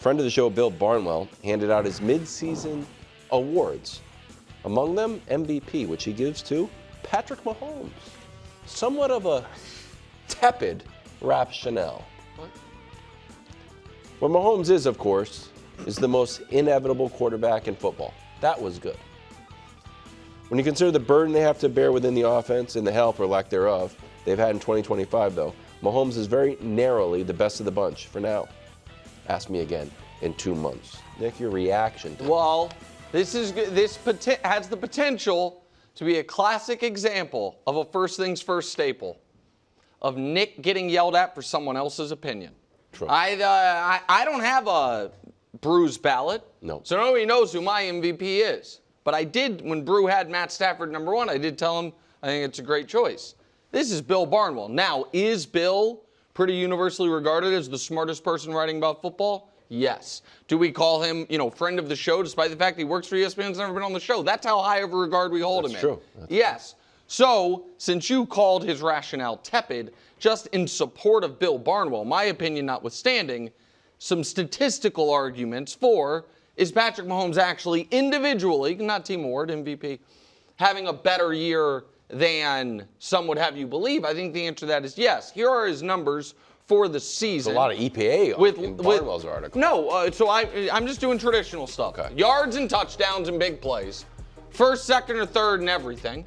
friend of the show, Bill Barnwell, handed out his midseason awards. Among them, MVP, which he gives to Patrick Mahomes. Somewhat of a tepid rationale. What Mahomes is, of course, is the most inevitable quarterback in football. That was good. When you consider the burden they have to bear within the offense and the help, or lack thereof, they've had in 2025, though, Mahomes is very narrowly the best of the bunch for now. Ask me again in 2 months. Nick, your reaction to Well, this has the potential to be a classic example of a first things first staple of Nick getting yelled at for someone else's opinion. True. I don't have a Brew's ballot, No. so nobody knows who my MVP is. But I did, when Brew had Matt Stafford number 1, I did tell him I think it's a great choice. This is Bill Barnwell. Now, is Bill pretty universally regarded as the smartest person writing about football? Yes. Do we call him, friend of the show, despite the fact that he works for ESPN and has never been on the show? That's how high of a regard we hold him in. That's true. Yes. So, since you called his rationale tepid, just in support of Bill Barnwell, my opinion notwithstanding, some statistical arguments for, is Patrick Mahomes actually individually, not team award, MVP, having a better year than some would have you believe? I think the answer to that is yes. Here are his numbers for the season. There's a lot of EPA in Barnwell's article. No, so I'm just doing traditional stuff. Okay. Yards and touchdowns and big plays. First, second, or third and everything.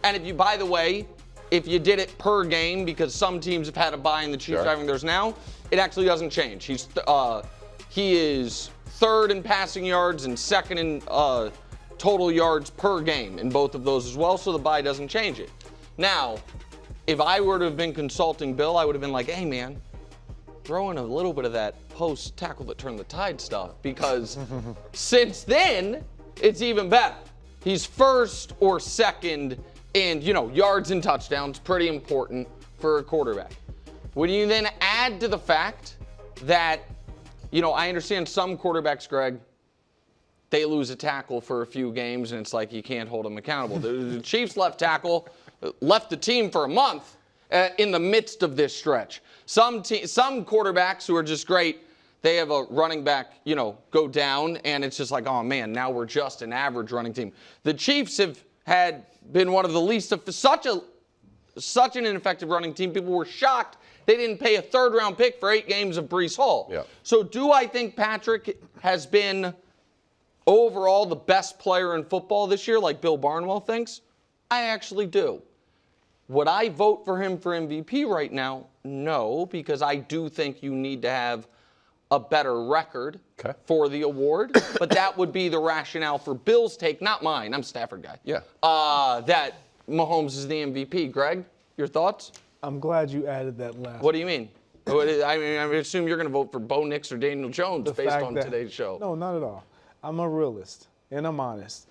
And if you, by the way, if you did it per game, because some teams have had a bye and the Chiefs are having theirs now, it actually doesn't change. He is third in passing yards and second in total yards per game in both of those as well, so the bye doesn't change it. Now, if I were to have been consulting Bill, I would have been like, hey, man, throw in a little bit of that post-tackle that turned the tide stuff, because since then, it's even better. He's first or second in, yards and touchdowns, pretty important for a quarterback. When you then add to the fact that, I understand some quarterbacks, Greg, they lose a tackle for a few games, and it's like you can't hold them accountable. The Chiefs left tackle left the team for a month in the midst of this stretch. Some quarterbacks who are just great, they have a running back, go down, and it's just like, oh, man, now we're just an average running team. The Chiefs have been one of the least of such an ineffective running team. People were shocked they didn't pay a third-round pick for 8 games of Breece Hall. Yeah. So do I think Patrick has been overall the best player in football this year, like Bill Barnwell thinks? I actually do. Would I vote for him for MVP right now? No, because I do think you need to have a better record for the award. But that would be the rationale for Bill's take, not mine. I'm a Stafford guy. Yeah. That Mahomes is the MVP. Greg, your thoughts? I'm glad you added that last. What do you mean? I assume you're going to vote for Bo Nix or Daniel Jones based on today's show. No, not at all. I'm a realist, and I'm honest.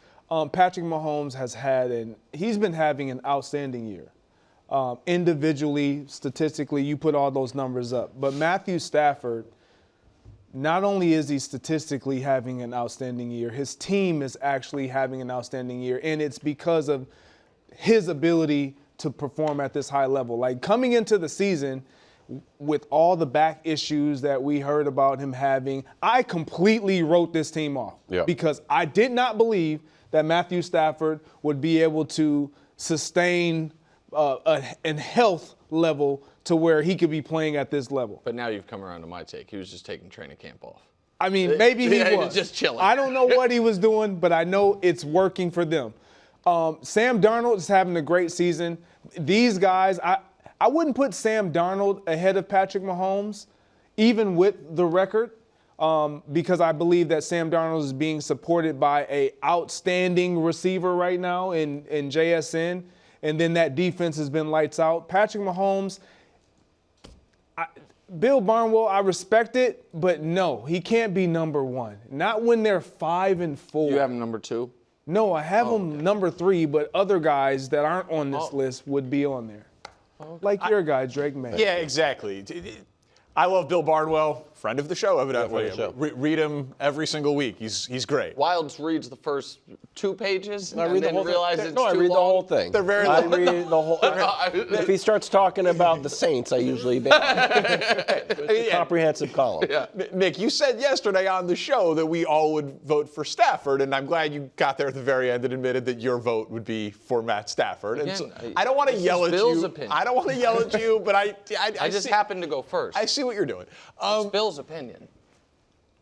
Patrick Mahomes he's been having an outstanding year. Individually, statistically, you put all those numbers up. But Matthew Stafford, not only is he statistically having an outstanding year, his team is actually having an outstanding year, and it's because of his ability to perform at this high level. Like, coming into the season with all the back issues that we heard about him having, I completely wrote this team off because I did not believe that Matthew Stafford would be able to sustain a health level to where he could be playing at this level. But now you've come around to my take. He was just taking training camp off. I mean, maybe he was. Just chilling. I don't know what he was doing, but I know it's working for them. Sam Darnold is having a great season. These guys, I wouldn't put Sam Darnold ahead of Patrick Mahomes, even with the record, because I believe that Sam Darnold is being supported by an outstanding receiver right now in JSN, and then that defense has been lights out. Patrick Mahomes, Bill Barnwell, I respect it, but no, he can't be number 1. Not when they're 5-4. You have him number 2? No, I have him number 3, but other guys that aren't on this list would be on there. Like your guy, Drake May. Yeah, exactly. I love Bill Barnwell friend of the show, evidently. friend of the show. Read him every single week. He's great. Wilds reads the first 2 pages I and read the then whole realizes thing. it's No, I too read the long. whole thing. They're very I long. read the whole. If he starts talking about the Saints, I usually it's a comprehensive column. Yeah. Nick, you said yesterday on the show that we all would vote for Stafford, and I'm glad you got there at the very end and admitted that your vote would be for Matt Stafford. And Again, so, I don't want to yell at Bill's you. opinion. I don't want to yell at you, but I just see, happened to go first. I see what you're doing. It's Bill's opinion.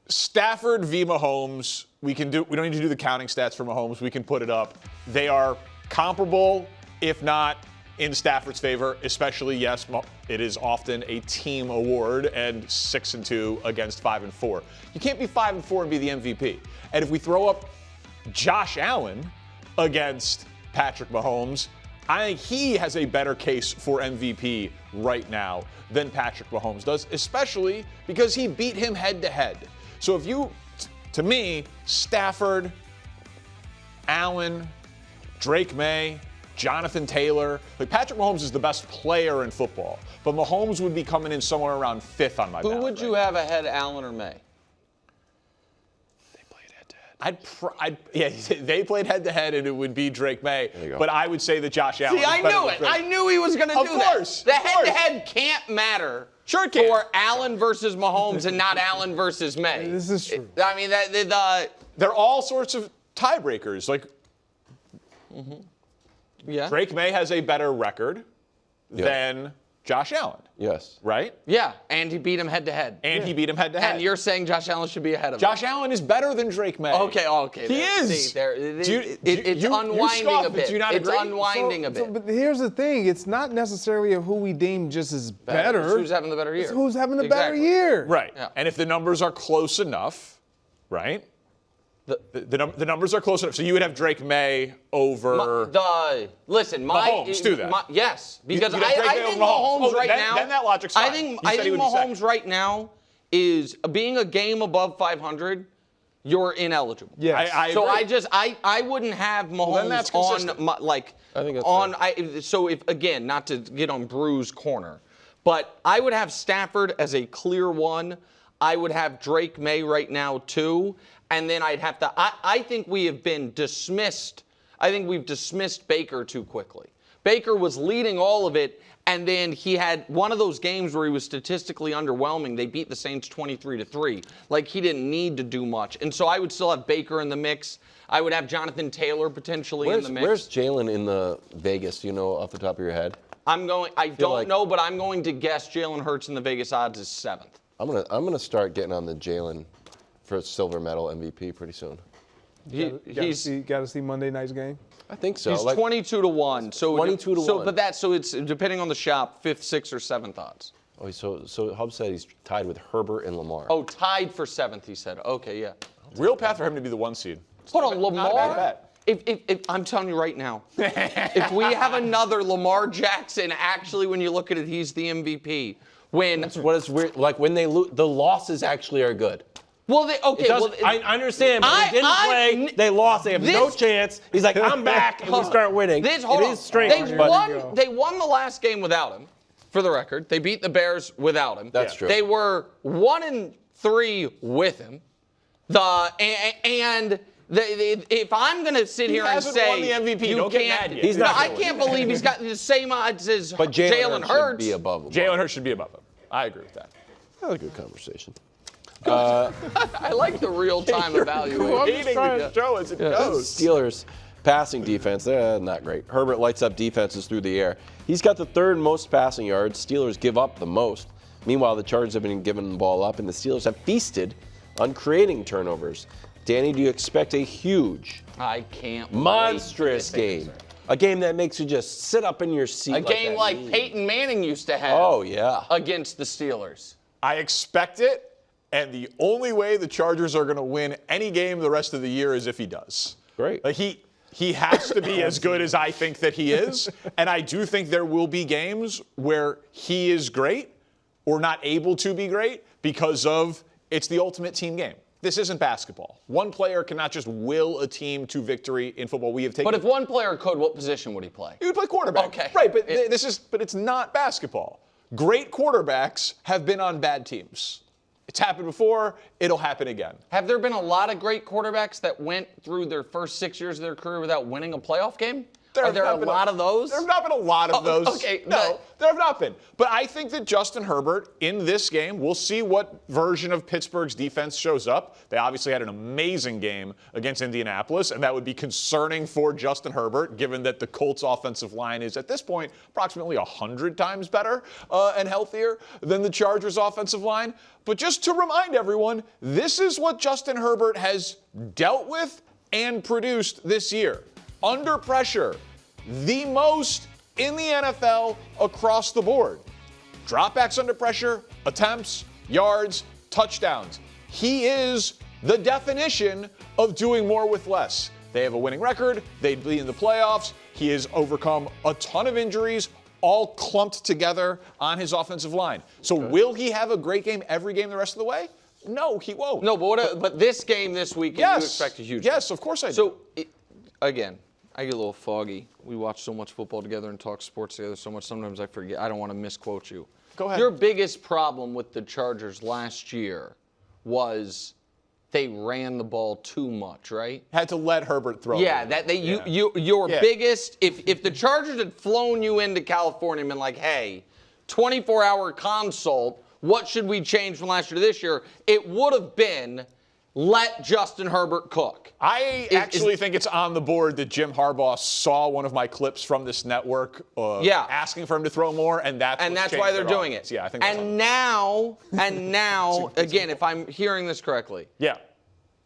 Stafford v. Mahomes. We don't need to do the counting stats for Mahomes. We can put it up. They are comparable, if not in Stafford's favor, especially, yes, it is often a team award, and 6-2 against 5-4. You can't be 5-4 and be the MVP. And if we throw up Josh Allen against Patrick Mahomes, I think he has a better case for MVP right now than Patrick Mahomes does, especially because he beat him head-to-head. So if you, to me, Stafford, Allen, Drake May, Jonathan Taylor. Like, Patrick Mahomes is the best player in football, but Mahomes would be coming in somewhere around 5th on my ballot. Who would you have ahead, Allen or May? They played head-to-head. They played head-to-head, and it would be Drake May. But I would say that Josh Allen. See, I knew it. I knew he was going to do that. Of course. The head-to-head can't matter. Sure it can. For Allen versus Mahomes and not Allen versus May. This is true. I mean, They're all sorts of tiebreakers. Like, yeah. Drake May has a better record than Josh Allen. Yes. Right? Yeah, and he beat him head-to-head. And he beat him head-to-head. And you're saying Josh Allen should be ahead of him. Josh Allen is better than Drake May. Okay. He is. See, it's you unwinding scoff, a but bit. do you not It's agree? unwinding a bit. But here's the thing: it's not necessarily of who we deem just as better. It's who's having the better year? It's who's having the better Exactly. year. Right. Yeah. And if the numbers are close enough, right? The numbers are close enough. So you would have Drake May over Listen, Mahomes, do that. Yes, because You'd have Drake I May think over Mahomes right then, now. Then that logic's I fine. think You said he would be Mahomes second. right now is being a game above 500. You're ineligible. Yes. I So agree. I wouldn't have Mahomes then that's consistent. on like I think that's on fair. so if again not to get on Brew's corner, but I would have Stafford as a clear one. I would have Drake May right now too, and then I'd have to. I think we have been dismissed. I think we've dismissed Baker too quickly. Baker was leading all of it, and then he had one of those games where he was statistically underwhelming. They beat the Saints 23-3. Like, he didn't need to do much. And so I would still have Baker in the mix. I would have Jonathan Taylor potentially in the mix. Where's Jalen in the Vegas? Do you know off the top of your head? I don't like- know, but I'm going to guess Jalen Hurts in the Vegas odds is 7th. I'm gonna start getting on the Jalen for silver medal MVP pretty soon. He's Got to see Monday night's game. I think so. He's Like, 22-1. So 22 to 1. But it's depending on the shop, 5th, 6th, or 7th odds. oh, so Hub said he's tied with Herbert and Lamar. Oh, tied for 7th, he said. Okay, yeah. Real path for him to be the 1 seed. Hold on, Not a bad Lamar. bet. If I'm telling you right now, if we have another Lamar Jackson, actually, when you look at it, he's the MVP. What is weird? Like when they lose, the losses actually are good. Well, I understand, but they didn't play. They lost. They have no chance. He's like, I'm back, and we start winning. It is strange. They won the last game without him. For the record, they beat the Bears without him. That's true. They were 1-3 with him. If I'm gonna sit here and hasn't say won the MVP, you don't get can't, mad yet. He's not I gonna can't believe he's got the same odds as But Jalen Hurts Hurts. should be above him. Jalen Hurts should be above him. I agree with that. Had a good conversation. I like the real-time evaluation. Hating the show as it goes. Steelers passing defense, they're not great. Herbert lights up defenses through the air. He's got the 3rd most passing yards. Steelers give up the most. Meanwhile, the Chargers have been giving the ball up, and the Steelers have feasted on creating turnovers. Danny, do you expect a huge, I can't. monstrous game? A game that makes you just sit up in your seat. A game like that. Peyton Manning used to have. Oh, yeah. Against the Steelers. I expect it, and the only way the Chargers are going to win any game the rest of the year is if he does. Great. Like he has to be as good as I think that he is, and I do think there will be games where he is great or not able to be great because of it's the ultimate team game. This isn't basketball. One player cannot just will a team to victory in football. We have taken. But if one player could, what position would he play? He would play quarterback. Okay. Right, but it's not basketball. Great quarterbacks have been on bad teams. It's happened before. It'll happen again. Have there been a lot of great quarterbacks that went through their first 6 years of their career without winning a playoff game? Are there a lot of those? There have not been a lot of those. Okay, no, there have not been. But I think that Justin Herbert, in this game, we'll see what version of Pittsburgh's defense shows up. They obviously had an amazing game against Indianapolis, and that would be concerning for Justin Herbert, given that the Colts' offensive line is, at this point, approximately 100 times better and healthier than the Chargers' offensive line. But just to remind everyone, this is what Justin Herbert has dealt with and produced this year. Under pressure, the most in the NFL across the board. Dropbacks under pressure, attempts, yards, touchdowns. He is the definition of doing more with less. They have a winning record. They'd be in the playoffs. He has overcome a ton of injuries, all clumped together on his offensive line. So will he have a great game every game the rest of the way? No, he won't. No, but this game this weekend, you expect a huge game. Yes, of course I do. So, again, I get a little foggy. We watch so much football together and talk sports together so much, sometimes I forget. I don't want to misquote you. Go ahead. Your biggest problem with the Chargers last year was they ran the ball too much, right? Had to let Herbert throw. Yeah, your biggest, if the Chargers had flown you into California and been like, hey, 24-hour consult, what should we change from last year to this year? It would have been let Justin Herbert cook. I actually think it's on the board that Jim Harbaugh saw one of my clips from this network asking for him to throw more, and that's why they're doing it. Yeah, I think and now, again, if I'm hearing this correctly,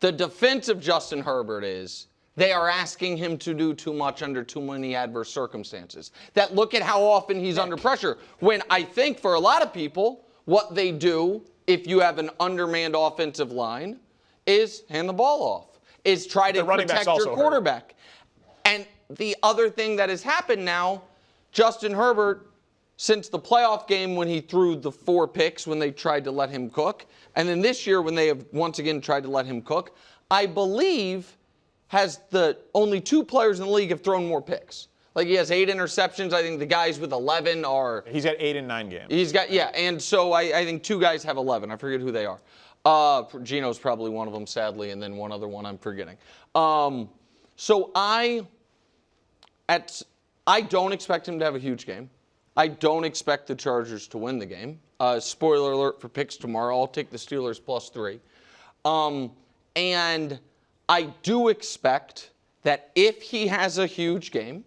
the defense of Justin Herbert is they are asking him to do too much under too many adverse circumstances. That look at how often he's under pressure. When I think for a lot of people, what they do if you have an undermanned offensive line is hand the ball off, is try to protect your quarterback. And the other thing that has happened now, Justin Herbert, since the playoff game when he threw the 4 picks when they tried to let him cook, and then this year when they have once again tried to let him cook, I believe has the only 2 players in the league have thrown more picks. Like he has 8 interceptions. I think the guys with 11 are. He's got 8 in 9 games. He's got, and so I think 2 guys have 11. I forget who they are. Gino's probably one of them, sadly, and then one other one I'm forgetting. So I don't expect him to have a huge game. I don't expect the Chargers to win the game. Spoiler alert for picks tomorrow. I'll take the Steelers +3. And I do expect that if he has a huge game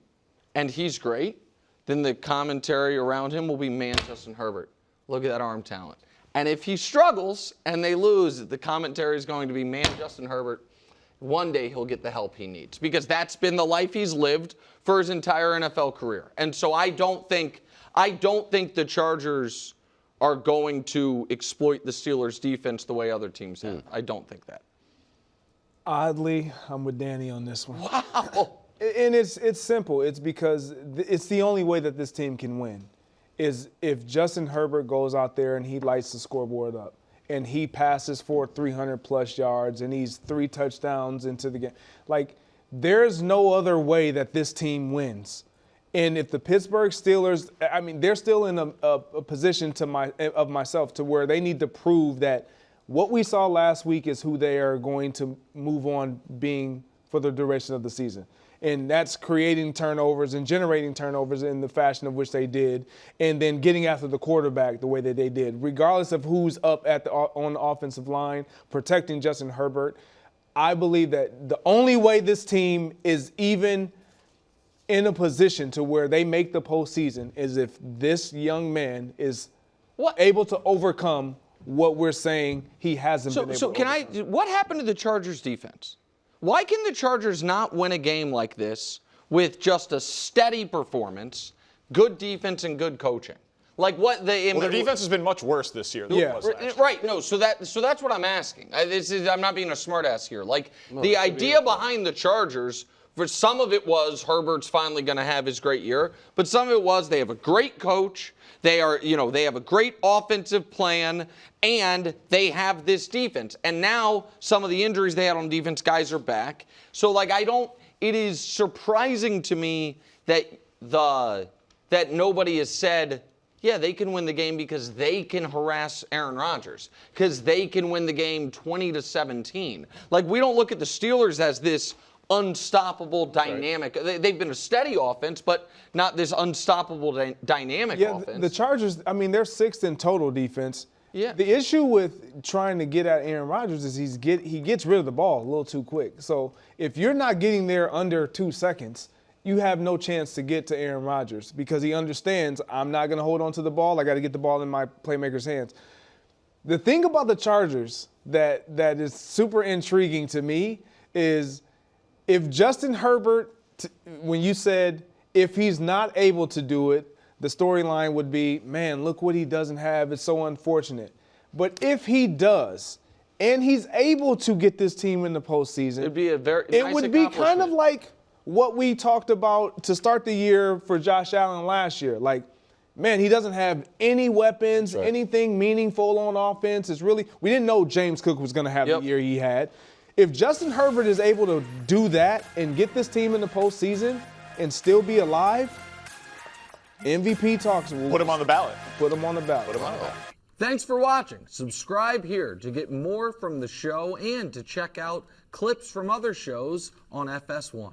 and he's great, then the commentary around him will be, man, Justin Herbert, look at that arm talent. And if he struggles and they lose, the commentary is going to be, man, Justin Herbert, one day he'll get the help he needs. Because that's been the life he's lived for his entire NFL career. And so I don't think the Chargers are going to exploit the Steelers' defense the way other teams have. I don't think that. Oddly, I'm with Danny on this one. Wow. And it's simple. It's because it's the only way that this team can win is if Justin Herbert goes out there and he lights the scoreboard up and he passes for 300-plus yards and he's 3 touchdowns into the game. Like, there's no other way that this team wins. And if the Pittsburgh Steelers, I mean, they're still in a position of myself to where they need to prove that what we saw last week is who they are going to move on being for the duration of the season. And that's creating turnovers and generating turnovers in the fashion of which they did, and then getting after the quarterback the way that they did. Regardless of who's up on the offensive line, protecting Justin Herbert, I believe that the only way this team is even in a position to where they make the postseason is if this young man is able to overcome what we're saying he hasn't been able to overcome. So what happened to the Chargers defense? Why can the Chargers not win a game like this with just a steady performance, good defense, and good coaching? Like what their defense has been much worse this year than it was last year. Right. No. So that's what I'm asking. I'm not being a smartass here. Like the idea behind the Chargers, for some of it was Herbert's finally going to have his great year, but some of it was they have a great coach. They have a great offensive plan, and they have this defense. And now some of the injuries they had on defense, guys are back. So it is surprising to me that nobody has said Yeah, they can win the game because they can harass Aaron Rodgers, because they can win the game 20-17. Like, we don't look at the Steelers as this unstoppable dynamic. Right. They've been a steady offense, but not this unstoppable dynamic offense. The Chargers, I mean, they're 6th in total defense. Yeah. The issue with trying to get at Aaron Rodgers is he gets rid of the ball a little too quick. So if you're not getting there under 2 seconds, you have no chance to get to Aaron Rodgers because he understands I'm not going to hold on to the ball. I got to get the ball in my playmaker's hands. The thing about the Chargers that is super intriguing to me is if Justin Herbert, when you said if he's not able to do it, the storyline would be, man, look what he doesn't have. It's so unfortunate. But if he does, and he's able to get this team in the postseason, it'd be a very it nice would be kind of like what we talked about to start the year for Josh Allen last year. Like, man, he doesn't have any weapons, anything meaningful on offense. We didn't know James Cook was going to have the year he had. If Justin Herbert is able to do that and get this team in the postseason and still be alive, MVP talks. Put him on the ballot. Put him on the ballot. Put him on the ballot. Thanks for watching. Subscribe here to get more from the show and to check out clips from other shows on FS1.